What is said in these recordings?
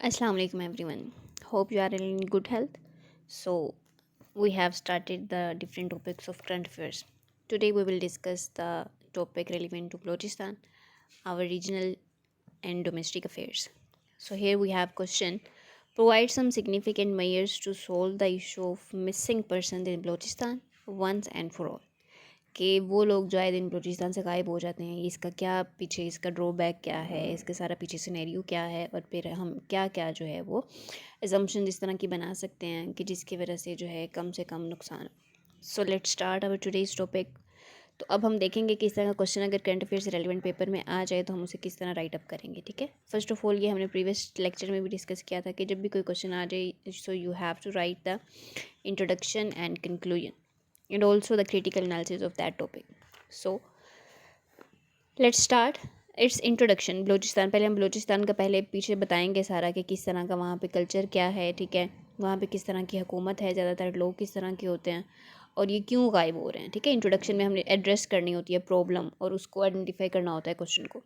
Assalamu alaikum everyone. Hope you are in good health. So we have started the different topics of current affairs. Today we will discuss the topic relevant to Balochistan, our regional and domestic affairs. So here we have question: provide some significant measures to solve the issue of missing persons in Balochistan once and for all. कि वो लोग जो आए दिन बलूचिस्तान से गायब हो जाते हैं, इसका क्या पीछे इसका ड्रॉबैक क्या है, इसके सारा पीछे सिनेरियो क्या है, और फिर हम क्या क्या जो है वो एजम्पशन इस तरह की बना सकते हैं कि जिसकी वजह से जो है कम से कम नुकसान। So let's start our today's topic. तो अब हम देखेंगे कि इस तरह का क्वेश्चन अगर करंट अफेयर से रेलिवेंट पेपर में आ जाए तो हम उसे किस तरह राइट अप करेंगे। ठीक है, फर्स्ट ऑफ ऑल ये हमने प्रीवियस लेक्चर में भी डिस्कस किया था कि जब भी कोई क्वेश्चन आ जाए so you have to write the introduction and conclusion and also the critical analysis of that topic. So let's start its introduction। Balochistan, पहले हम बलूचिस्तान का पहले पीछे बताएंगे सारा कि किस तरह का वहाँ पे कल्चर क्या है। ठीक है, वहाँ पे किस तरह की हुकूमत है, ज़्यादातर लोग किस तरह के होते हैं और ये क्यों गायब हो रहे हैं। ठीक है, इंट्रोडक्शन में हमने एड्रेस करनी होती है प्रॉब्लम और उसको आइडेंटिफाई करना होता है क्वेश्चन को।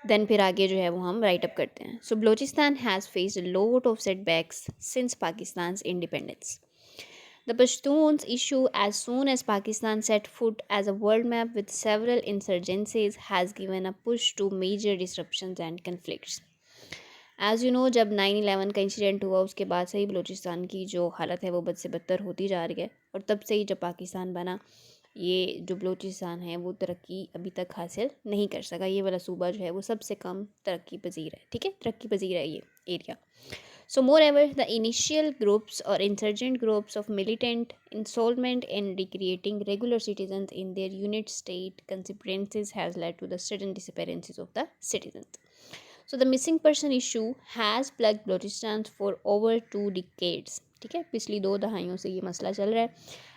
देन फिर आगे जो है वो हम राइट अप करते हैं। So Balochistan has faced lot of setbacks since Pakistan independence. The Pashtuns issue as soon as Pakistan set foot as a world map with several insurgencies has given a push to major disruptions and conflicts. As you know, जब 9/11 का incident हुआ उसके बाद से ही बलूचिस्तान की जो हालत है वो बद से बदतर होती जा रही है, और तब से ही जब पाकिस्तान बना ये जो बलूचिस्तान है वो तरक्की अभी तक हासिल नहीं कर सका। ये वाला सूबा जो है वो सबसे कम तरक्की पजीर है। ठीक है, तरक्की पजीर है ये area. So, moreover, the initial groups or insurgent groups of militant involvement in recreating regular citizens in their unit state constituencies has led to the sudden disappearances of the citizens. So, the missing person issue has plagued Balochistan for over 2 decades. ठीक है, पिछली 2 दहाइयों से ये मसला चल रहा है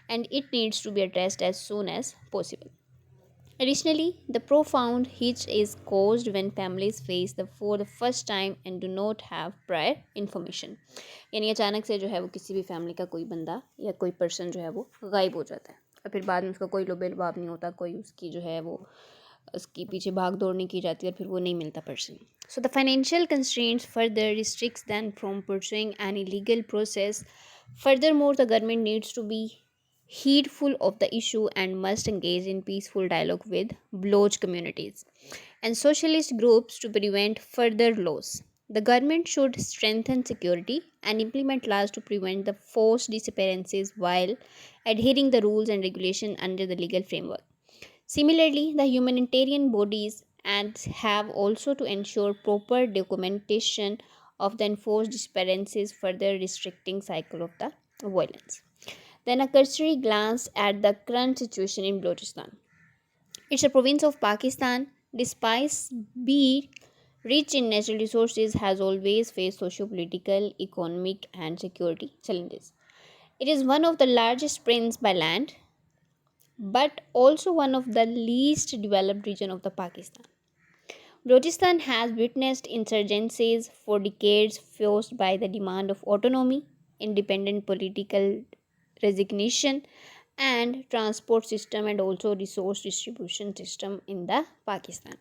and it needs to be addressed as soon as possible. Additionally, the profound hitch is caused when families face the for the first time and do not have prior information. यानी अचानक से जो है वो किसी भी फैमिली का कोई बंदा या कोई पर्सन जो है वो गायब हो जाता है और फिर बाद में उसका कोई लोबे लबाब नहीं होता, कोई उसकी जो है वो उसकी पीछे भाग दौड़ नहीं की जाती और फिर वो नहीं मिलता person. So the financial constraints further restricts than from pursuing any legal process. Furthermore, the government needs to be heedful of the issue and must engage in peaceful dialogue with Baloch communities and socialist groups to prevent further loss. The government should strengthen security and implement laws to prevent the forced disappearances while adhering the rules and regulation under the legal framework. Similarly, the humanitarian bodies and have also to ensure proper documentation of the enforced disappearances, further restricting cycle of the violence. Then a cursory glance at the current situation in Balochistan. It's a province of Pakistan. Despite being rich in natural resources, has always faced socio-political, economic, and security challenges. It is one of the largest provinces by land, but also one of the least developed region of the Pakistan. Balochistan has witnessed insurgencies for decades forced by the demand of autonomy, independent political resignation, and transport system and also resource distribution system in the Pakistan.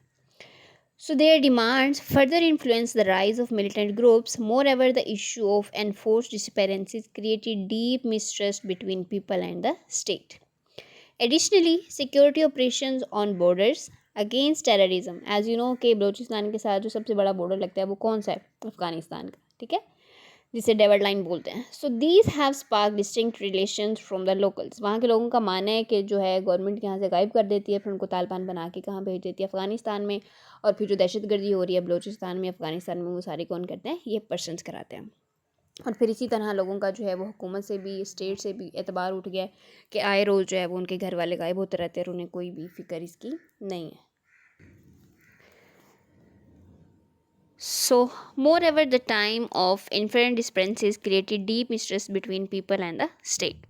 So their demands further influenced the rise of militant groups. Moreover, the issue of enforced disappearances created deep mistrust between people and the state. Additionally, security operations on borders against terrorism, as you know कि बलूचिस्तान के साथ जो सबसे बड़ा border लगता है वो कौन सा है, अफगानिस्तान का। ठीक है, जिसे डेविड लाइन बोलते हैं। So these have spark distinct relations from the locals. वहाँ के लोगों का मानना है कि जो है गवर्नमेंट यहाँ से गायब कर देती है, फिर उनको तालिबान बना के कहाँ भेज देती है, अफगानिस्तान में, और फिर जो दहशतगर्दी हो रही है बलूचिस्तान में, अफगानिस्तान में, वो सारे कौन करते हैं, ये पर्सनस कराते हैं। और फिर इसी तरह लोगों का जो है वो हुकूमत से भी स्टेट से भी एतबार उठ गया कि आए रोज़ जो है वो उनके घर वाले गायब होते रहते हैं और उन्हें कोई भी फिक्र इसकी नहीं है। So, moreover, the time of inferent disappearances created deep mistrust between people and the state.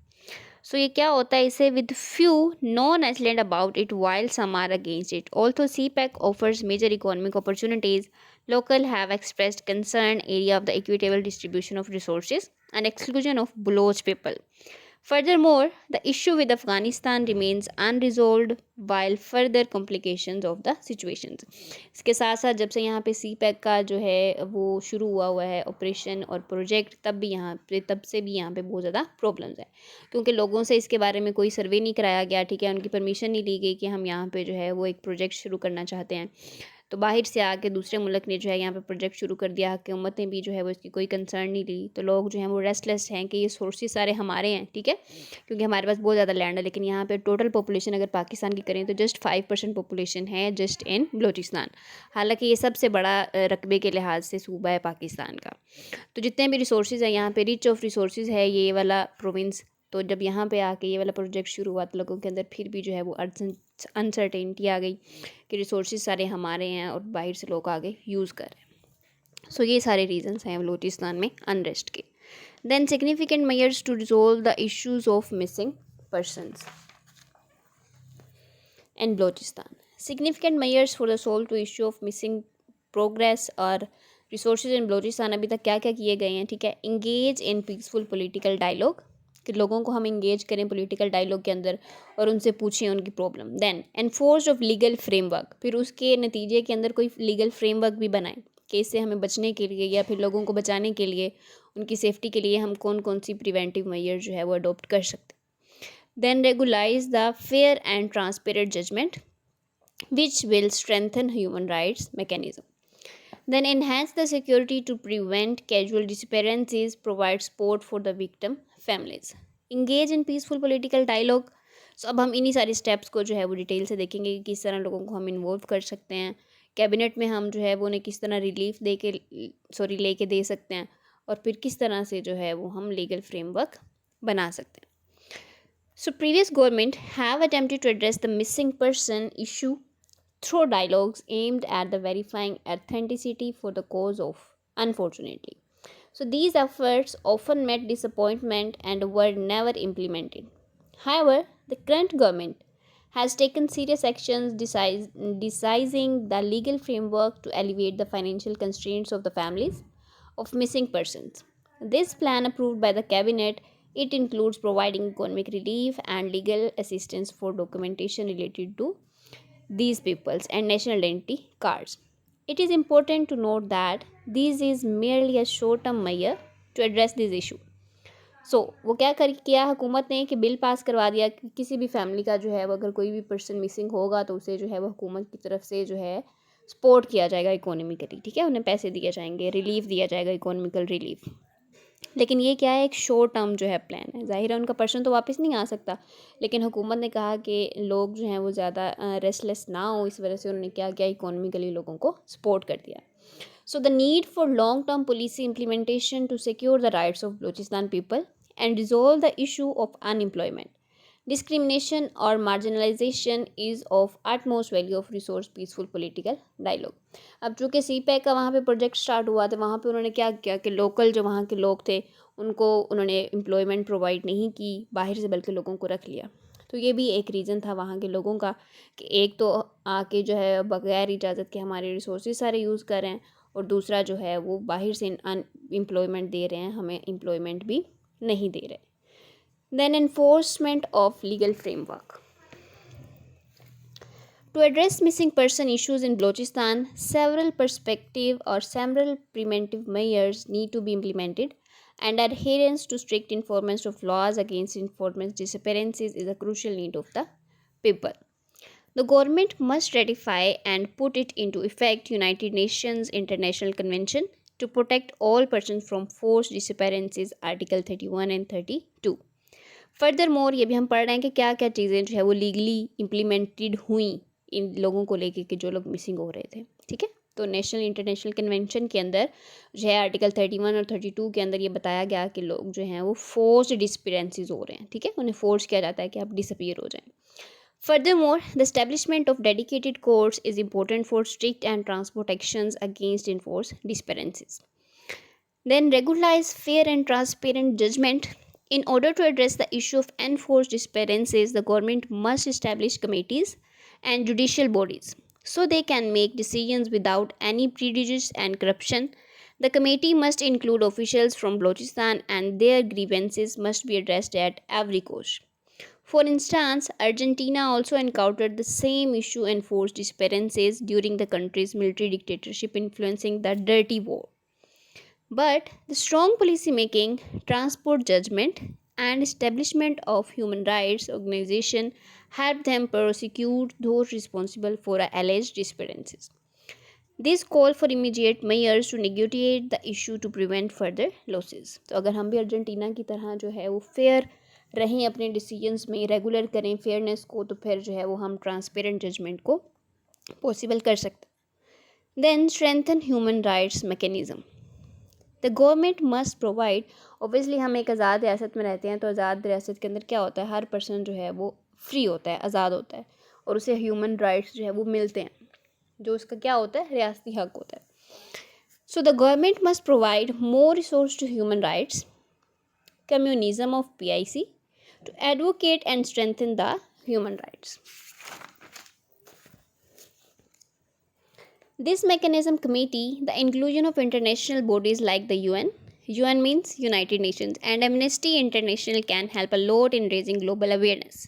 So, ये क्या होता है इसे with few non-excellent about it while some are against it. Although CPEC offers major economic opportunities, local have expressed concern area of the equitable distribution of resources and exclusion of Baloch people. Furthermore, the issue with Afghanistan remains unresolved while further complications of the situations. इसके साथ साथ जब से यहाँ पे सी pack का जो है वो शुरू हुआ है ऑपरेशन और प्रोजेक्ट, तब से भी यहाँ पे बहुत ज़्यादा प्रॉब्लम्स है, क्योंकि लोगों से इसके बारे में कोई सर्वे नहीं कराया गया, ठीक है, उनकी परमिशन नहीं ली गई कि हम यहाँ पे जो है वो एक प्रोजेक्ट शुरू करना चाहते हैं। तो बाहर से आके दूसरे मुल्क ने जो है यहाँ पे प्रोजेक्ट शुरू कर दिया, हुकूमत ने भी जो है वो इसकी कोई कंसर्न नहीं ली, तो लोग जो हैं वो रेस्टलेस हैं कि ये सोर्सेज सारे हमारे हैं, ठीक है, क्योंकि हमारे पास बहुत ज़्यादा लैंड है। लेकिन यहाँ पे टोटल पॉपुलेशन अगर पाकिस्तान की करें तो जस्ट 5% पॉपुलेशन है जस्ट इन बलूचिस्तान, हालांकि ये सबसे बड़ा रकबे के लिहाज से सूबा है पाकिस्तान का। तो जितने भी रिसोर्सेज हैं यहाँ पे, रिच ऑफ रिसोर्सेज है ये वाला प्रोविंस। तो जब यहाँ पे आके ये वाला प्रोजेक्ट शुरू हुआ तो लोगों के अंदर फिर भी जो है वो अनसर्टेनिटी आ गई कि रिसोर्सेज सारे हमारे हैं और बाहर से लोग आगे यूज़ कर रहे हैं। सो ये सारे रीजंस हैं बलूचिस्तान में अनरेस्ट के। Then significant measures to resolve the issues of missing persons in Balochistan. Significant measures for the solve to issue of missing progress और रिसोर्सेज इन बलूचिस्तान अभी तक क्या क्या किए गए हैं, ठीक है। Engage in peaceful political dialogue, कि लोगों को हम इंगेज करें पॉलिटिकल डायलॉग के अंदर और उनसे पूछें उनकी problem. Then enforce of legal framework, फिर उसके नतीजे के अंदर कोई लीगल फ्रेमवर्क भी बनाएं कि इससे हमें बचने के लिए या फिर लोगों को बचाने के लिए, उनकी सेफ्टी के लिए हम कौन कौन सी प्रिवेंटिव मेजर जो है वो अडोप्ट कर सकते हैं। Then regularise the fair and transparent judgement which will strengthen human rights mechanism. Then enhance the security to prevent casual disappearances, provide support for the victim families. Engage in peaceful political dialogue. So अब हम इन्हीं सारे steps को जो है वो detail से देखेंगे कि किस तरह लोगों को हम इन्वॉल्व कर सकते हैं, कैबिनेट में हम जो है वो उन्हें किस तरह रिलीफ लेके दे सकते हैं, और फिर किस तरह से जो है वो हम लीगल फ्रेमवर्क बना सकते हैं। So previous government have attempted to address the missing person issue through dialogues aimed at the verifying authenticity for the cause of, unfortunately. So these efforts often met disappointment and were never implemented. However, the current government has taken serious actions decising the legal framework to alleviate the financial constraints of the families of missing persons. This plan, approved by the cabinet, it includes providing economic relief and legal assistance for documentation related to these peoples and national identity cards. It is important to note that this is merely a short-term measure to address this issue. वो क्या किया हुकूमत ने कि bill pass करवा दिया कि किसी भी फैमिली का जो है वो अगर कोई भी पर्सन मिसिंग होगा तो उसे जो है वो हुकूमत की तरफ से जो है सपोर्ट किया जाएगा इकोनॉमिकली, ठीक है, उन्हें पैसे दिए जाएंगे, रिलीफ दिया जाएगा, इकोनॉमिकल रिलीफ। लेकिन ये क्या है, एक शॉर्ट टर्म जो है प्लान है। ज़ाहिर है उनका पर्सन तो वापस नहीं आ सकता, लेकिन हुकूमत ने कहा कि लोग जो हैं वो ज़्यादा रेस्टलेस ना हो, इस वजह से उन्होंने क्या किया, इकोनॉमिकली लोगों को सपोर्ट कर दिया। So the need for long term policy implementation to secure the rights of Balochistan people and resolve the issue of unemployment, discrimination or marginalization is of utmost value of resource peaceful political dialogue. अब चूँकि सी pack का वहाँ पे project start हुआ था, वहाँ पे उन्होंने क्या किया कि लोकल जो वहाँ के लोग थे उनको उन्होंने एम्प्लॉयमेंट प्रोवाइड नहीं की बाहर से, बल्कि लोगों को रख लिया। तो ये भी एक रीज़न था वहाँ के लोगों का कि एक तो आके जो है बगैर इजाज़त के हमारे रिसोर्सेज सारे यूज़ कर रहे हैं, और दूसरा जो है वो बाहर से अनएम्प्लॉयमेंट दे रहे हैं, हमें एम्प्लॉयमेंट भी नहीं दे रहे। Then enforcement of legal framework. To address missing person issues in Balochistan, several preventive measures need to be implemented, and adherence to strict enforcement of laws against enforcement disappearances is a crucial need of the people. The government must ratify and put it into effect United Nations International Convention to protect all persons from forced disappearances, Article 31 and 32. Furthermore ये भी हम पढ़ रहे हैं कि क्या क्या चीज़ें जो है वो लीगली इम्प्लीमेंटेड हुई इन लोगों को लेके कि जो लोग मिसिंग हो रहे थे, ठीक है। तो नेशनल इंटरनेशनल कन्वेंशन के अंदर जो है आर्टिकल 31 और 32 के अंदर ये बताया गया कि लोग जो हैं वो फोर्स्ड डिसअपीयरेंसेस हो रहे हैं, ठीक है, उन्हें फोर्स किया जाता है कि आप डिसअपीयर हो जाएं। Furthermore, the establishment of dedicated courts is important for strict and transport actions against enforced disappearances. Then regularize fair and transparent judgment. In order to address the issue of enforced disappearances, the government must establish committees and judicial bodies so they can make decisions without any prejudice and corruption. The committee must include officials from Balochistan and their grievances must be addressed at every coast. For instance, Argentina also encountered the same issue and forced disappearances during the country's military dictatorship, influencing the Dirty War. But the strong policy making, transport judgment, and establishment of human rights organization helped them prosecute those responsible for alleged disappearances. This call for immediate measures to negotiate the issue to prevent further losses. तो अगर हम भी Argentina की तरह जो है वो fair रहें अपने डिसीजंस में, रेगुलर करें फेयरनेस को, तो फिर जो है वो हम ट्रांसपेरेंट जजमेंट को पॉसिबल कर सकते हैं. Then strengthen human rights mechanism. The government must provide, obviously हम एक आज़ाद रियासत में रहते हैं, तो आज़ाद रियासत के अंदर क्या होता है, हर पर्सन जो है वो फ्री होता है, आज़ाद होता है, और उसे ह्यूमन राइट्स जो है वो मिलते हैं, जो उसका क्या होता है, रियासती हक होता है. So the government must provide more resource to human rights communism of PIC to advocate and strengthen the human rights. This mechanism committee, the inclusion of international bodies like the UN means United Nations, and Amnesty International can help a lot in raising global awareness.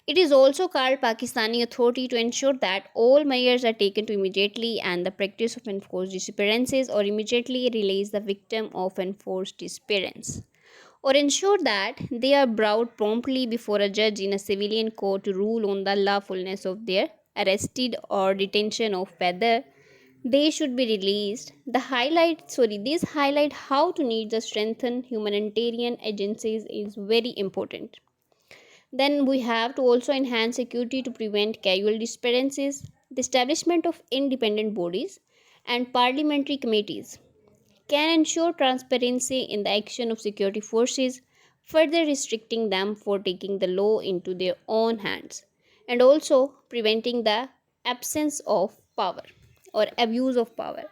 It is also called Pakistani authority to ensure that all measures are taken to immediately and the practice of enforced disappearances or immediately release the victim of enforced disappearance, or ensure that they are brought promptly before a judge in a civilian court to rule on the lawfulness of their arrested or detention of whether they should be released. These highlight how to need the strengthen humanitarian agencies is very important. Then we have to also enhance security to prevent casual disappearances, the establishment of independent bodies and parliamentary committees can ensure transparency in the action of security forces, further restricting them for taking the law into their own hands, and also preventing the absence of power और abuse of power.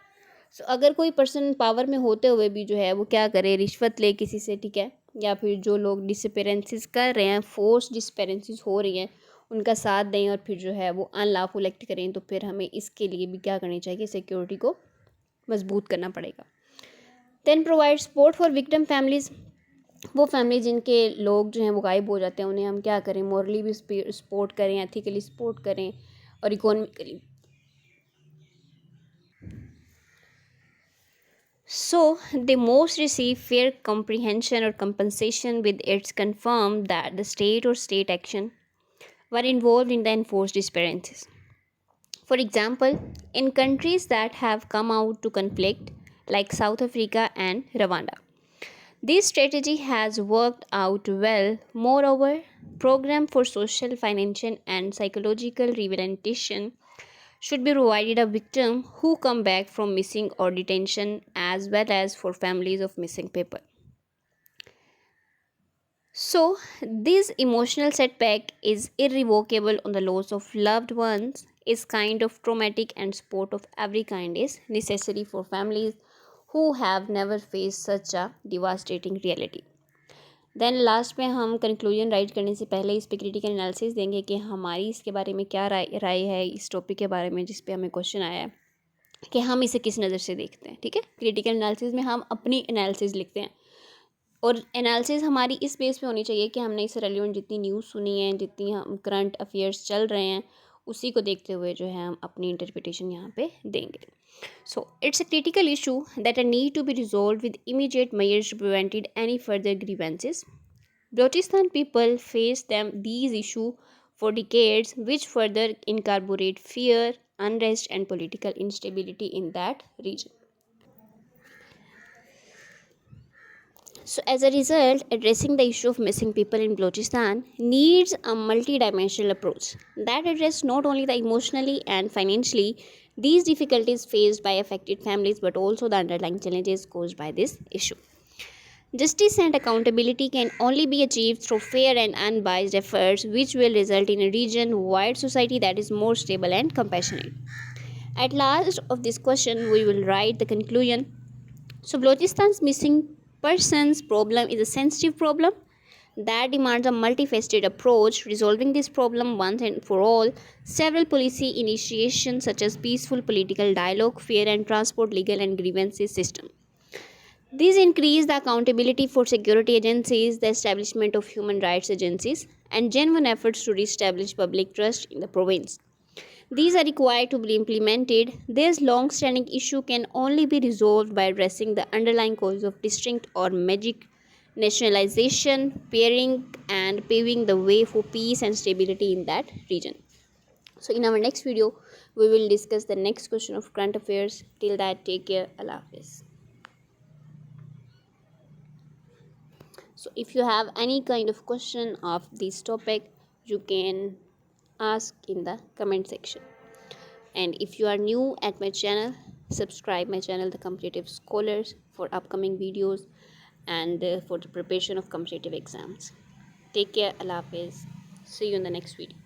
सो अगर कोई person power में होते हुए भी जो है वो क्या करे, रिश्वत ले किसी से, ठीक है, या फिर जो लोग डिसअपेरेंसेस कर रहे हैं, फोर्स डिसअपेरेंसेस हो रही हैं, उनका साथ दें और फिर जो है वो अनलॉफुल एक्ट करें, तो फिर हमें इसके लिए भी क्या करनी चाहिए, सिक्योरिटी को मजबूत करना पड़ेगा. Then provide support for victim families. वो फैमिली जिनके लोग जो हैं वो गायब हो जाते हैं, उन्हें हम क्या करें, मॉरली भी सपोर्ट करें, एथिकली सपोर्ट करें और economically. So, they most receive fair comprehension or compensation with it's confirmed that the state or state action were involved in the enforced disappearances. For example, in countries that have come out to conflict, like South Africa and Rwanda, this strategy has worked out well. Moreover, program for social, financial, and psychological rehabilitation should be provided a victim who come back from missing or detention, as well as for families of missing people. So, this emotional setback is irrevocable on the loss of loved ones is kind of traumatic, and support of every kind is necessary for families who have never faced such a devastating reality. Then last में हम conclusion right करने से पहले इस पे critical analysis देंगे कि हमारी इसके बारे में क्या राय है इस टॉपिक के बारे में जिस पे हमें क्वेश्चन आया है कि हम इसे किस नज़र से देखते हैं. ठीक है, क्रिटिकल एनालिसिस में हम अपनी एनालिसिस लिखते हैं और एनालिसिस हमारी इस बेस पे होनी चाहिए कि हमने इससे रेलिवेंट जितनी न्यूज़ सुनी है, जितनी हम करंट अफेयर्स चल रहे हैं, उसी को देखते हुए जो है हम अपनी इंटरप्रिटेशन यहाँ पे देंगे. So, it's a critical issue that need to be resolved with immediate measures to prevent any further grievances. Balochistan people face these issues for decades, which further incorporate fear, unrest, and political instability in that region. So, as a result, addressing the issue of missing people in Balochistan needs a multi-dimensional approach that addresses not only the emotionally and financially these difficulties faced by affected families, but also the underlying challenges caused by this issue. Justice and accountability can only be achieved through fair and unbiased efforts, which will result in a region-wide society that is more stable and compassionate. At last of this question, we will write the conclusion. So, Balochistan's missing persons problem is a sensitive problem that demands a multifaceted approach. Resolving this problem once and for all, several policy initiations such as peaceful political dialogue, fair and transport, legal and grievances system, These increase the accountability for security agencies, the establishment of human rights agencies, and genuine efforts to reestablish public trust in the province. These are required to be implemented. This long standing issue can only be resolved by addressing the underlying cause of distinct or magic nationalization, paving the way for peace and stability in that region. So, in our next video, we will discuss the next question of current affairs. Till that, take care. Allah Hafiz. So, if you have any kind of question of this topic, you can ask in the comment section. And if you are new at my channel, subscribe my channel The Competitive Scholars for upcoming videos and for the preparation of competitive exams. Take care. Allah Hafiz. See you in the next video.